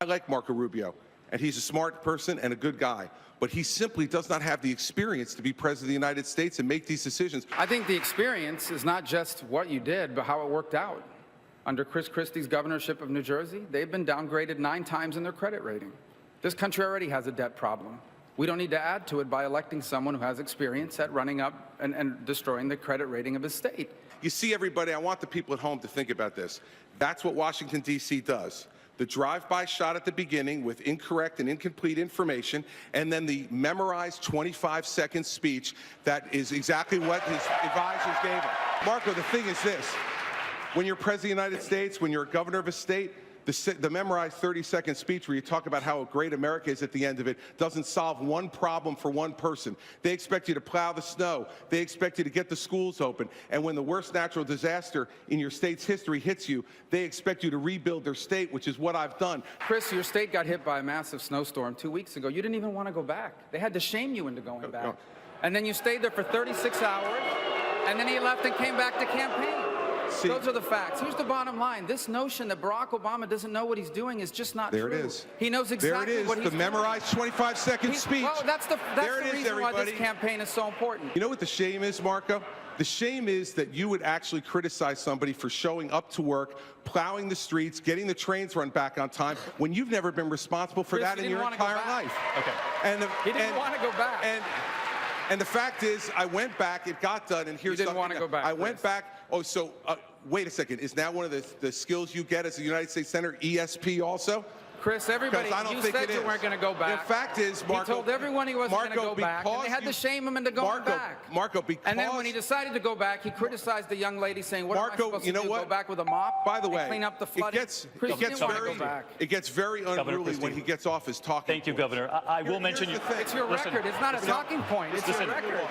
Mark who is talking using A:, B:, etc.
A: I like Marco Rubio, and he's a smart person and a good guy, but he simply does not have the experience to be president of the United States and make these decisions.
B: I think the experience is not just what you did, but how it worked out. Under Chris Christie's governorship of New Jersey, they've been downgraded 9 times in their credit rating. This country already has a debt problem. We don't need to add to it by electing someone who has experience at running up and destroying the credit rating of his state.
A: You see, everybody, I want the people at home to think about this. That's what Washington, D.C. does. The drive-by shot at the beginning with incorrect and incomplete information, and then the memorized 25-second speech that is exactly what his advisors gave him. Marco, the thing is this. When you're president of the United States, when you're a governor of a state, the memorized 30-second speech where you talk about how great America is at the end of it doesn't solve one problem for one person. They expect you to plow the snow. They expect you to get the schools open. And when the worst natural disaster in your state's history hits you, they expect you to rebuild their state, which is what I've done.
B: Chris, your state got hit by a massive snowstorm 2 weeks ago. You didn't even want to go back. They had to shame you into going back. And then you stayed there for 36 hours, and then he left and came back to campaign. See, those are the facts. Here's the bottom line. This notion that Barack Obama doesn't know what he's doing is just not true.
A: There it is.
B: He knows exactly what he's doing.
A: There it is, the memorized 25-second speech.
B: Well, that's the reason why this campaign is so important.
A: You know what the shame is, Marco? The shame is that you would actually criticize somebody for showing up to work, plowing the streets, getting the trains run back on time, when you've never been responsible for that in your entire life.
B: Okay. He didn't want to go back.
A: And the fact is, I went back, it got done, and here's something.
B: You didn't want to go back.
A: I went back. Oh, so wait a second. Is now one of the skills you get as a United States Senator ESP also?
B: Chris, everybody, you said you weren't going to go back.
A: The fact is, Marco,
B: he told everyone he wasn't going to go back, and they had to shame him into going back.
A: Marco, because...
B: And then when he decided to go back, he criticized the young lady, saying, what am I supposed to do, go back with a mop?
A: By the way,
B: clean up the flooding?
A: It gets very unruly when he gets off his talking
C: Thank you, Governor. I will mention you.
B: It's your record. It's not a talking point. It's your record.